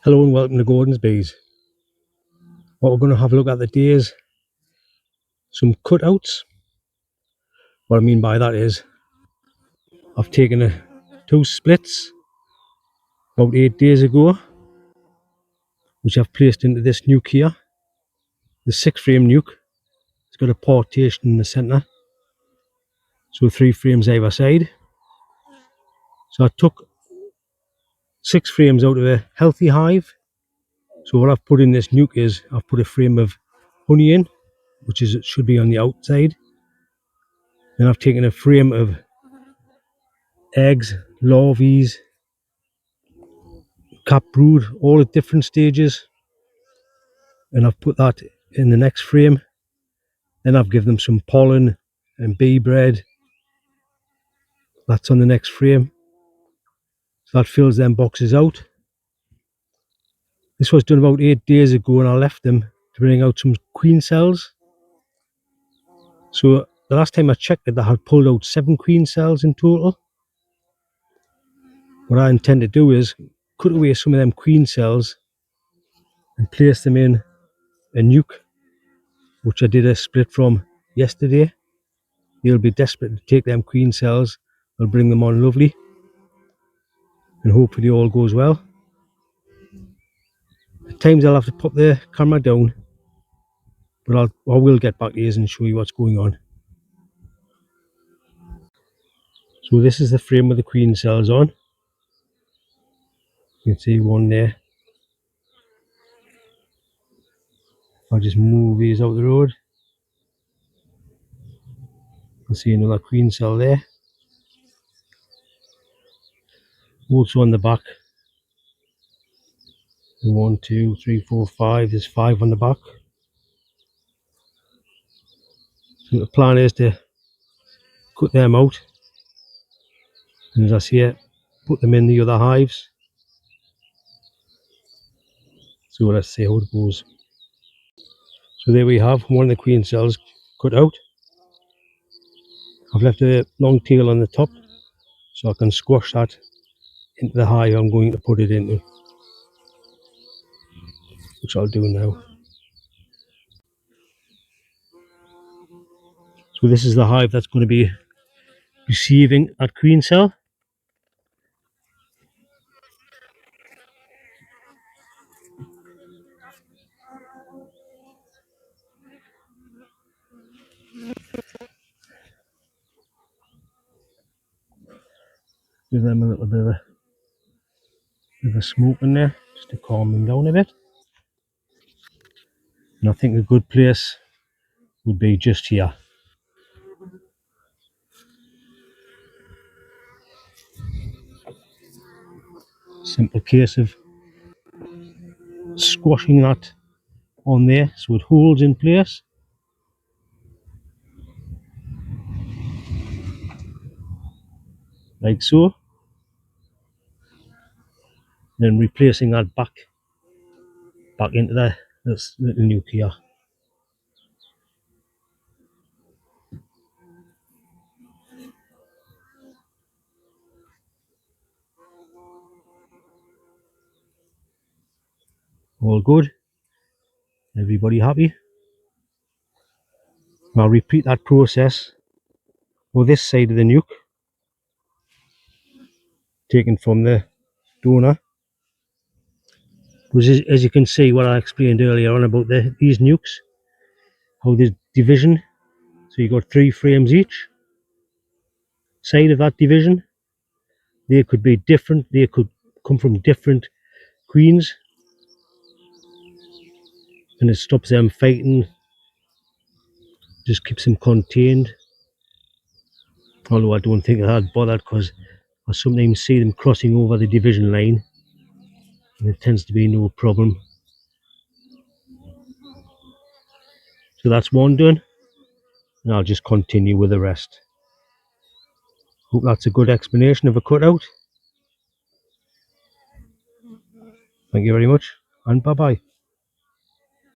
Hello and welcome to Gordon's Bees. What we're going to have a look at today is some cutouts. What I mean by that is I've taken two splits about 8 days ago, which I've placed into this nuke here, the 6-frame nuke. It's got a partition in the centre, so 3 frames either side. So I took 6 frames out of a healthy hive. So what I've put in this nuke is I've put a frame of honey in, which is it should be on the outside. Then I've taken a frame of eggs, larvae, cap brood, all at different stages, and I've put that in the next frame. Then I've given them some pollen and bee bread. That's on the next frame, so that fills them boxes out. This was done about 8 days ago, and I left them to bring out some queen cells. So the last time I checked it, I had pulled out 7 queen cells in total. What I intend to do is cut away some of them queen cells and place them in a nuke, which I did a split from yesterday. They'll be desperate to take them queen cells. I'll bring them on lovely, and hopefully all goes well. At times I'll have to pop the camera down, but I will get back to you and show you what's going on. So this is the frame with the queen cells on. You can see one there. I'll just move these out the road. You can see another queen cell there. Also on the back. 1, 2, 3, 4, 5. There's 5 on the back. So the plan is to cut them out, and as I say, put them in the other hives. So let's see how it goes. So there we have one of the queen cells cut out. I've left a long tail on the top so I can squash that into the hive I'm going to put it into, which I'll do now. So this is the hive that's going to be receiving that queen cell. Give them a little bit of a smoke in there just to calm them down a bit. And I think a good place would be just here. Simple case of squashing that on there so it holds in place. Like so. Then replacing that back into this little nuke here. All good. Everybody happy. I'll repeat that process for this side of the nuke, taken from the donor. Because as you can see, what I explained earlier on about these nukes, how the division, so you got 3 frames each side of that division. They could be different, they could come from different queens, and it stops them fighting, just keeps them contained. Although I don't think I'd bother, because I sometimes see them crossing over the division line, and it tends to be no problem. So that's one done, and I'll just continue with the rest. Hope that's a good explanation of a cutout. Thank you very much, and bye bye.